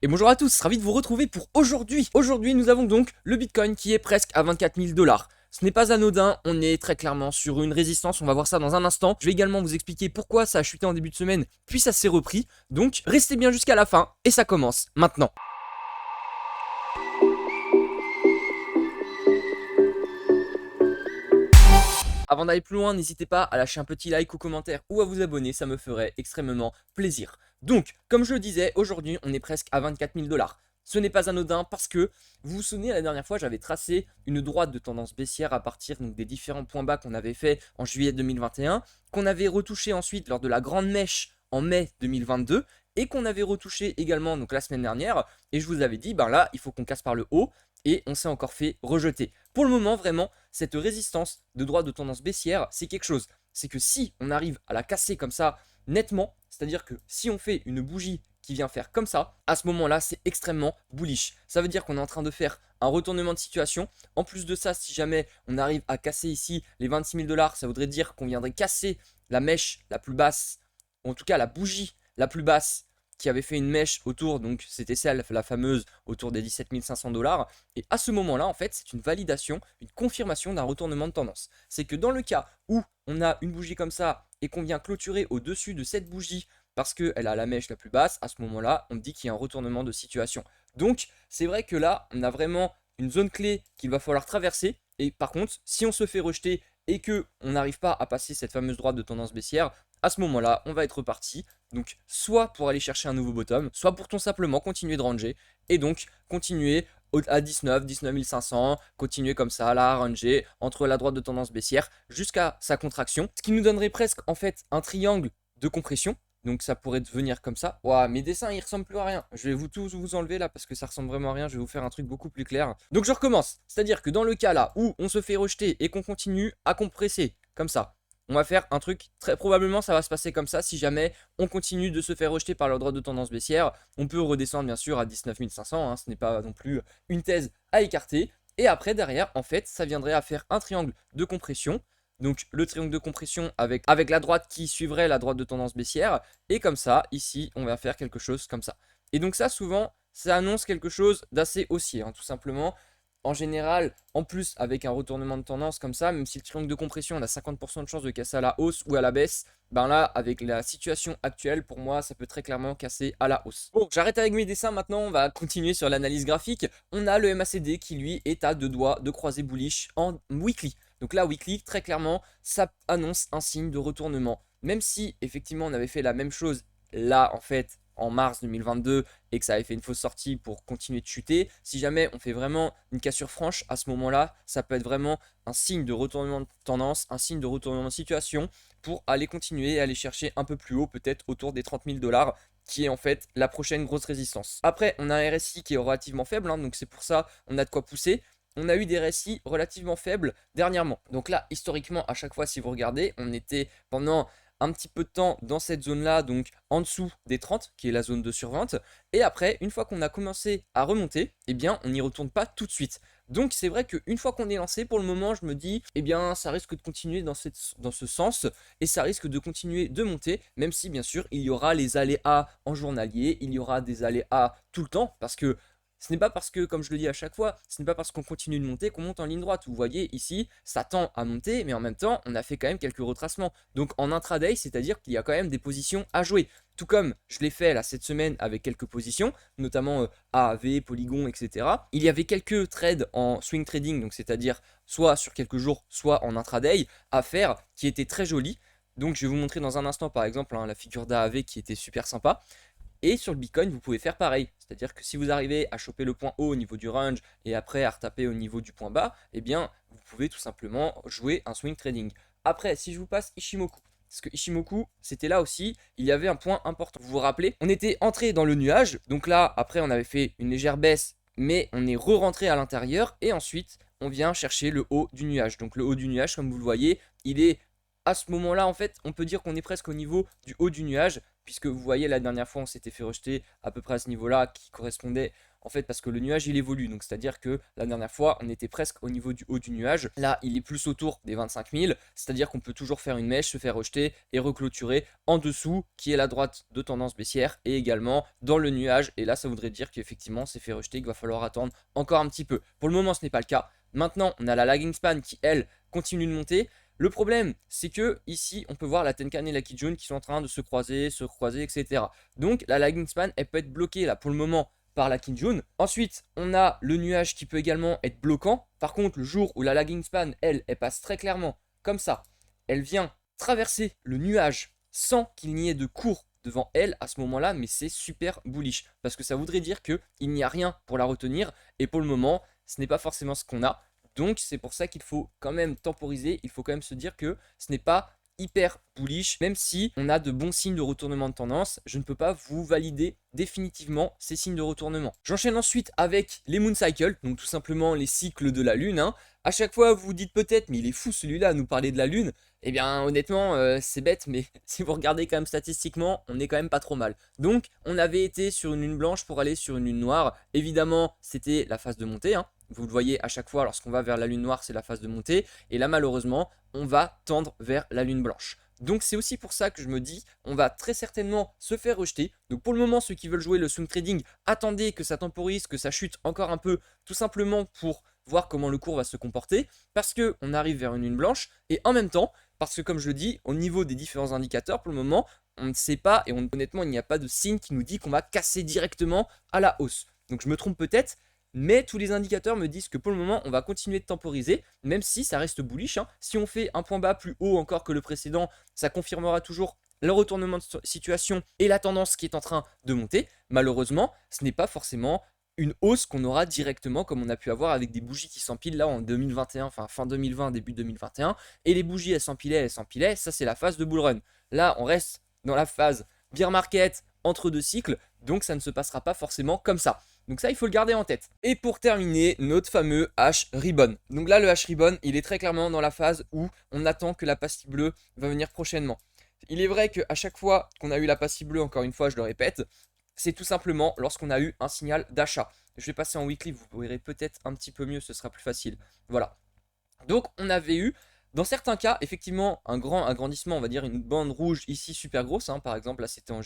Et bonjour à tous, ravi de vous retrouver pour aujourd'hui. Aujourd'hui, nous avons donc le Bitcoin qui est presque à 24 000 $. Ce n'est pas anodin, on est très clairement sur une résistance, on va voir ça dans un instant. Je vais également vous expliquer pourquoi ça a chuté en début de semaine, puis ça s'est repris. Donc, restez bien jusqu'à la fin, et ça commence maintenant. Avant d'aller plus loin, n'hésitez pas à lâcher un petit like ou commentaire ou à vous abonner, ça me ferait extrêmement plaisir. Donc, comme je le disais, aujourd'hui, on est presque à 24 000 $. Ce n'est pas anodin parce que, vous vous souvenez, la dernière fois, j'avais tracé une droite de tendance baissière à partir donc, des différents points bas qu'on avait fait en juillet 2021, qu'on avait retouché ensuite lors de la grande mèche en mai 2022, et qu'on avait retouché également donc, la semaine dernière, et je vous avais dit, ben là, il faut qu'on casse par le haut, et on s'est encore fait rejeter. Pour le moment, vraiment, cette résistance de droite de tendance baissière, c'est quelque chose. C'est que si on arrive à la casser comme ça nettement, c'est-à-dire que si on fait une bougie qui vient faire comme ça, à ce moment-là, c'est extrêmement bullish. Ça veut dire qu'on est en train de faire un retournement de situation. En plus de ça, si jamais on arrive à casser ici les 26 000 $, ça voudrait dire qu'on viendrait casser la mèche la plus basse, ou en tout cas la bougie la plus basse qui avait fait une mèche autour, donc c'était celle, la fameuse, autour des 17 500 $. Et à ce moment-là, en fait, c'est une validation, une confirmation d'un retournement de tendance. C'est que dans le cas où on a une bougie comme ça et qu'on vient clôturer au-dessus de cette bougie parce qu'elle a la mèche la plus basse, à ce moment-là, on dit qu'il y a un retournement de situation. Donc, c'est vrai que là, on a vraiment une zone clé qu'il va falloir traverser. Et par contre, si on se fait rejeter et que on n'arrive pas à passer cette fameuse droite de tendance baissière, à ce moment-là, on va être reparti. Donc, soit pour aller chercher un nouveau bottom, soit pour tout simplement continuer de ranger et donc continuer à 19 500, continuer comme ça, là, à ranger entre la droite de tendance baissière jusqu'à sa contraction, ce qui nous donnerait presque en fait un triangle de compression. Donc ça pourrait devenir comme ça. Ouah, mes dessins ils ressemblent plus à rien. Je vais vous tous vous enlever là parce que ça ressemble vraiment à rien. Je vais vous faire un truc beaucoup plus clair. Donc je recommence. C'est-à-dire que dans le cas là où on se fait rejeter et qu'on continue à compresser comme ça, on va faire un truc, très probablement ça va se passer comme ça si jamais on continue de se faire rejeter par la droite de tendance baissière. On peut redescendre bien sûr à 19 500, hein, ce n'est pas non plus une thèse à écarter. Et après derrière, en fait, ça viendrait à faire un triangle de compression. Donc le triangle de compression avec la droite qui suivrait la droite de tendance baissière. Et comme ça, ici, on va faire quelque chose comme ça. Et donc ça, souvent, ça annonce quelque chose d'assez haussier, hein, tout simplement. En général, en plus, avec un retournement de tendance comme ça, même si le triangle de compression, on a 50% de chance de casser à la hausse ou à la baisse, ben là, avec la situation actuelle, pour moi, ça peut très clairement casser à la hausse. Bon, j'arrête avec mes dessins maintenant, on va continuer sur l'analyse graphique. On a le MACD qui, lui, est à deux doigts de croiser bullish en weekly. Donc là, weekly, très clairement, ça annonce un signe de retournement. Même si, effectivement, on avait fait la même chose là, en fait, en mars 2022 et que ça avait fait une fausse sortie pour continuer de chuter, si jamais on fait vraiment une cassure franche, à ce moment-là, ça peut être vraiment un signe de retournement de tendance, un signe de retournement de situation pour aller continuer et aller chercher un peu plus haut, peut-être autour des 30 000 $, qui est en fait la prochaine grosse résistance. Après, on a un RSI qui est relativement faible, hein, donc c'est pour ça on a de quoi pousser. On a eu des RSI relativement faibles dernièrement. Donc là, historiquement, à chaque fois, si vous regardez, on était pendant un petit peu de temps dans cette zone-là, donc en dessous des 30, qui est la zone de survente. Et après, une fois qu'on a commencé à remonter, eh bien, on n'y retourne pas tout de suite. Donc c'est vrai qu'une fois qu'on est lancé, pour le moment, je me dis, eh bien, ça risque de continuer dans ce sens, et ça risque de continuer de monter, même si, bien sûr, il y aura les aléas en journalier, il y aura des aléas tout le temps, parce que ce n'est pas parce que, comme je le dis à chaque fois, ce n'est pas parce qu'on continue de monter qu'on monte en ligne droite. Vous voyez ici, ça tend à monter, mais en même temps, on a fait quand même quelques retracements. Donc en intraday, c'est-à-dire qu'il y a quand même des positions à jouer. Tout comme je l'ai fait là cette semaine avec quelques positions, notamment AAV, Polygon, etc. Il y avait quelques trades en swing trading, donc c'est-à-dire soit sur quelques jours, soit en intraday, à faire qui étaient très jolis. Donc je vais vous montrer dans un instant par exemple hein, la figure d'AAV qui était super sympa. Et sur le Bitcoin, vous pouvez faire pareil. C'est-à-dire que si vous arrivez à choper le point haut au niveau du range et après à retaper au niveau du point bas, eh bien, vous pouvez tout simplement jouer un swing trading. Après, si je vous passe Ishimoku, parce que Ishimoku, c'était là aussi, il y avait un point important. Vous vous rappelez, on était entré dans le nuage, donc là, après, on avait fait une légère baisse, mais on est re-rentré à l'intérieur, et ensuite, on vient chercher le haut du nuage. Donc le haut du nuage, comme vous le voyez, il est à ce moment-là, en fait, on peut dire qu'on est presque au niveau du haut du nuage, puisque vous voyez la dernière fois on s'était fait rejeter à peu près à ce niveau-là qui correspondait en fait parce que le nuage il évolue, donc c'est à dire que la dernière fois on était presque au niveau du haut du nuage, là il est plus autour des 25 000, c'est à dire qu'on peut toujours faire une mèche, se faire rejeter et reclôturer en dessous qui est la droite de tendance baissière et également dans le nuage, et là ça voudrait dire qu'effectivement c'est fait rejeter, qu'il va falloir attendre encore un petit peu. Pour le moment ce n'est pas le cas. Maintenant on a la lagging span qui elle continue de monter. Le problème, c'est que ici, on peut voir la Tenkan et la Kijun qui sont en train de se croiser, etc. Donc, la lagging span, elle peut être bloquée là pour le moment par la Kijun. Ensuite, on a le nuage qui peut également être bloquant. Par contre, le jour où la lagging span, elle passe très clairement comme ça, elle vient traverser le nuage sans qu'il n'y ait de cours devant elle à ce moment-là, mais c'est super bullish parce que ça voudrait dire qu'il n'y a rien pour la retenir et pour le moment, ce n'est pas forcément ce qu'on a. Donc c'est pour ça qu'il faut quand même temporiser, il faut quand même se dire que ce n'est pas hyper bullish, même si on a de bons signes de retournement de tendance, je ne peux pas vous valider définitivement ces signes de retournement. J'enchaîne ensuite avec les moon cycles, donc tout simplement les cycles de la lune. À chaque fois vous vous dites peut-être mais il est fou celui-là à nous parler de la lune. Eh bien honnêtement c'est bête, mais si vous regardez quand même statistiquement, on est quand même pas trop mal. Donc on avait été sur une lune blanche pour aller sur une lune noire, évidemment c'était la phase de montée, vous le voyez à chaque fois lorsqu'on va vers la lune noire c'est la phase de montée, et là malheureusement on va tendre vers la lune blanche. Donc c'est aussi pour ça que je me dis, on va très certainement se faire rejeter. Donc pour le moment, ceux qui veulent jouer le swing trading, attendez que ça temporise, que ça chute encore un peu, tout simplement pour voir comment le cours va se comporter, parce qu'on arrive vers une lune blanche, et en même temps, parce que comme je le dis, au niveau des différents indicateurs, pour le moment, on ne sait pas, et honnêtement, il n'y a pas de signe qui nous dit qu'on va casser directement à la hausse. Donc je me trompe peut-être, mais tous les indicateurs me disent que pour le moment, on va continuer de temporiser, même si ça reste bullish. Si on fait un point bas plus haut encore que le précédent, ça confirmera toujours le retournement de situation et la tendance qui est en train de monter. Malheureusement, ce n'est pas forcément une hausse qu'on aura directement comme on a pu avoir avec des bougies qui s'empilent là en 2021, enfin fin 2020, début 2021. Et les bougies, elles s'empilaient, ça c'est la phase de bull run. Là, on reste dans la phase bear market entre deux cycles, donc ça ne se passera pas forcément comme ça. Donc ça, il faut le garder en tête. Et pour terminer, notre fameux H-Ribbon. Donc là, le H-Ribbon, il est très clairement dans la phase où on attend que la pastille bleue va venir prochainement. Il est vrai qu'à chaque fois qu'on a eu la pastille bleue, encore une fois, je le répète, c'est tout simplement lorsqu'on a eu un signal d'achat. Je vais passer en weekly, vous verrez peut-être un petit peu mieux, ce sera plus facile. Voilà. Donc on avait eu, dans certains cas, effectivement, un grand agrandissement, on va dire une bande rouge ici super grosse, par exemple, là c'était en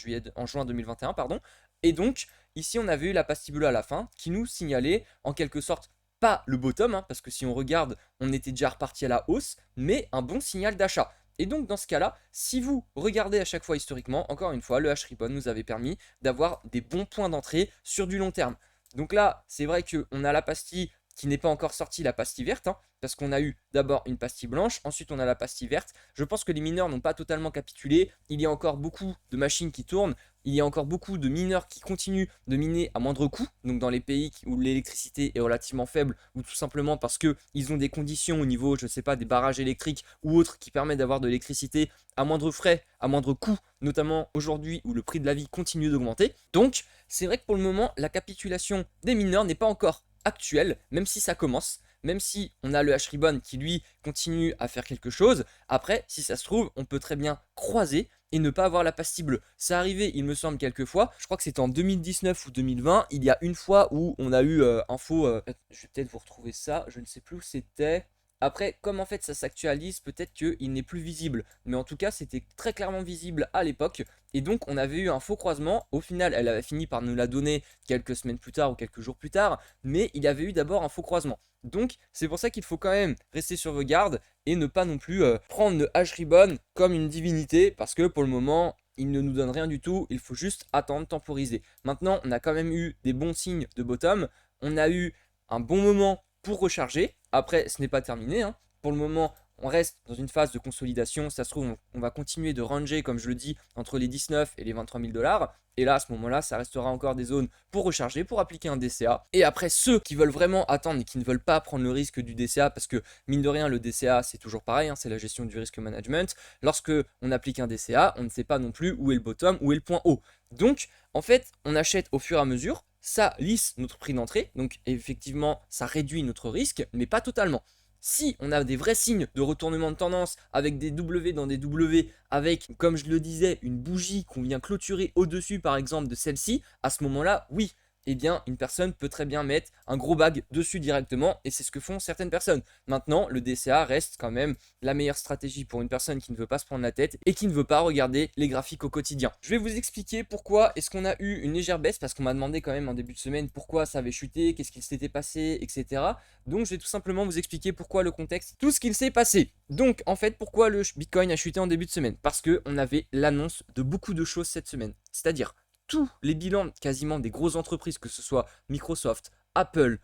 juin 2021, pardon. Et donc, ici on avait eu la pastille bleue à la fin, qui nous signalait en quelque sorte, pas le bottom, parce que si on regarde, on était déjà reparti à la hausse, mais un bon signal d'achat. Et donc dans ce cas-là, si vous regardez à chaque fois historiquement, encore une fois, le H-Ribbon nous avait permis d'avoir des bons points d'entrée sur du long terme. Donc là, c'est vrai qu'on a la pastille qui n'est pas encore sortie, la pastille verte, parce qu'on a eu d'abord une pastille blanche, ensuite on a la pastille verte. Je pense que les mineurs n'ont pas totalement capitulé, il y a encore beaucoup de machines qui tournent, il y a encore beaucoup de mineurs qui continuent de miner à moindre coût, donc dans les pays où l'électricité est relativement faible, ou tout simplement parce qu'ils ont des conditions au niveau, je ne sais pas, des barrages électriques ou autres qui permettent d'avoir de l'électricité à moindre frais, à moindre coût, notamment aujourd'hui où le prix de la vie continue d'augmenter. Donc c'est vrai que pour le moment, la capitulation des mineurs n'est pas encore actuelle, même si ça commence. Même si on a le H-Ribbon qui lui continue à faire quelque chose, après si ça se trouve on peut très bien croiser et ne pas avoir la pastille bleue. Ça arrivé il me semble quelques fois, je crois que c'était en 2019 ou 2020, il y a une fois où on a eu un faux, je vais peut-être vous retrouver ça, je ne sais plus où c'était. Après, comme en fait ça s'actualise, peut-être qu'il n'est plus visible. Mais en tout cas, c'était très clairement visible à l'époque. Et donc, on avait eu un faux croisement. Au final, elle avait fini par nous la donner quelques semaines plus tard ou quelques jours plus tard. Mais il y avait eu d'abord un faux croisement. Donc, c'est pour ça qu'il faut quand même rester sur vos gardes et ne pas non plus prendre le H-Ribbon comme une divinité. Parce que pour le moment, il ne nous donne rien du tout. Il faut juste attendre, temporiser. Maintenant, on a quand même eu des bons signes de bottom. On a eu un bon moment pour recharger. Après, ce n'est pas terminé. Pour le moment, on reste dans une phase de consolidation. Ça se trouve, on va continuer de ranger, comme je le dis, entre les 19 et les 23 000 $. Et là, à ce moment-là, ça restera encore des zones pour recharger, pour appliquer un DCA. Et après, ceux qui veulent vraiment attendre et qui ne veulent pas prendre le risque du DCA, parce que mine de rien, le DCA, c'est toujours pareil, c'est la gestion du risque management. Lorsque on applique un DCA, on ne sait pas non plus où est le bottom, où est le point haut. Donc, en fait, on achète au fur et à mesure. Ça lisse notre prix d'entrée, donc effectivement ça réduit notre risque, mais pas totalement. Si on a des vrais signes de retournement de tendance avec des W dans des W, avec, comme je le disais, une bougie qu'on vient clôturer au-dessus par exemple de celle-ci, à ce moment-là, oui, eh bien une personne peut très bien mettre un gros bag dessus directement et c'est ce que font certaines personnes. Maintenant, le DCA reste quand même la meilleure stratégie pour une personne qui ne veut pas se prendre la tête et qui ne veut pas regarder les graphiques au quotidien. Je vais vous expliquer pourquoi est-ce qu'on a eu une légère baisse parce qu'on m'a demandé quand même en début de semaine pourquoi ça avait chuté, qu'est-ce qu'il s'était passé, etc. Donc je vais tout simplement vous expliquer pourquoi le contexte, tout ce qu'il s'est passé. Donc en fait, pourquoi le Bitcoin a chuté en début de semaine? Parce qu'on avait l'annonce de beaucoup de choses cette semaine. C'est-à-dire tous les bilans quasiment des grosses entreprises, que ce soit Microsoft, Apple,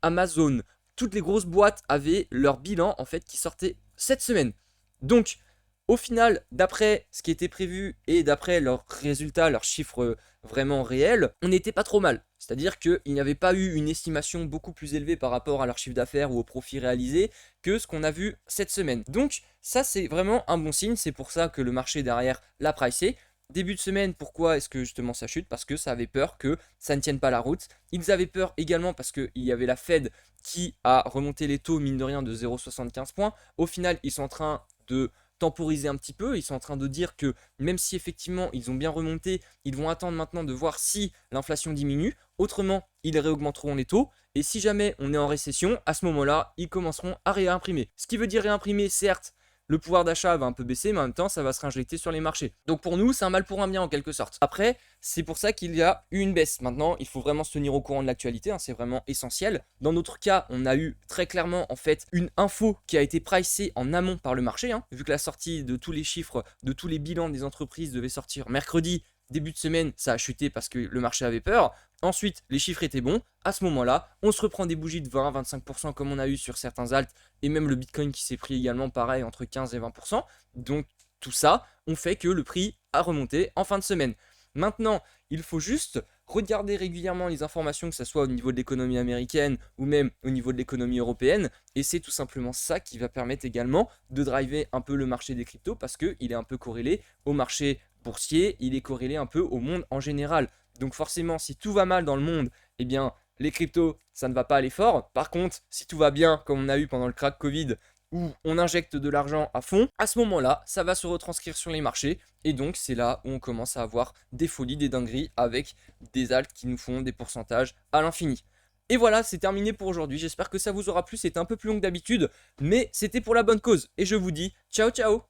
Amazon, toutes les grosses boîtes avaient leur bilan en fait qui sortait cette semaine. Donc au final, d'après ce qui était prévu et d'après leurs résultats, leurs chiffres vraiment réels, on n'était pas trop mal. C'est-à-dire qu'il n'y avait pas eu une estimation beaucoup plus élevée par rapport à leur chiffre d'affaires ou au profit réalisé que ce qu'on a vu cette semaine. Donc ça c'est vraiment un bon signe, c'est pour ça que le marché derrière l'a pricé. Début de semaine, pourquoi est-ce que justement ça chute? Parce que ça avait peur que ça ne tienne pas la route. Ils avaient peur également parce qu'il y avait la Fed qui a remonté les taux, mine de rien, de 0,75 points. Au final, ils sont en train de temporiser un petit peu. Ils sont en train de dire que même si effectivement ils ont bien remonté, ils vont attendre maintenant de voir si l'inflation diminue. Autrement, ils réaugmenteront les taux. Et si jamais on est en récession, à ce moment-là, ils commenceront à réimprimer. Ce qui veut dire réimprimer, certes, le pouvoir d'achat va un peu baisser, mais en même temps, ça va se réinjecter sur les marchés. Donc pour nous, c'est un mal pour un bien en quelque sorte. Après, c'est pour ça qu'il y a eu une baisse. Maintenant, il faut vraiment se tenir au courant de l'actualité, hein, c'est vraiment essentiel. Dans notre cas, on a eu très clairement en fait une info qui a été pricée en amont par le marché, hein, vu que la sortie de tous les chiffres, de tous les bilans des entreprises devait sortir mercredi. Début de semaine, ça a chuté parce que le marché avait peur. Ensuite, les chiffres étaient bons. À ce moment-là, on se reprend des bougies de 20-25% comme on a eu sur certains alts et même le Bitcoin qui s'est pris également pareil entre 15 et 20%. Donc tout ça, on fait que le prix a remonté en fin de semaine. Maintenant, il faut juste regarder régulièrement les informations, que ce soit au niveau de l'économie américaine ou même au niveau de l'économie européenne. Et c'est tout simplement ça qui va permettre également de driver un peu le marché des cryptos parce qu'il est un peu corrélé au marché boursier, il est corrélé un peu au monde en général. Donc forcément, si tout va mal dans le monde, eh bien, les cryptos, ça ne va pas aller fort. Par contre, si tout va bien, comme on a eu pendant le crack Covid, où on injecte de l'argent à fond, à ce moment-là, ça va se retranscrire sur les marchés. Et donc, c'est là où on commence à avoir des folies, des dingueries, avec des alts qui nous font des pourcentages à l'infini. Et voilà, c'est terminé pour aujourd'hui. J'espère que ça vous aura plu. C'était un peu plus long que d'habitude, mais c'était pour la bonne cause. Et je vous dis ciao ciao.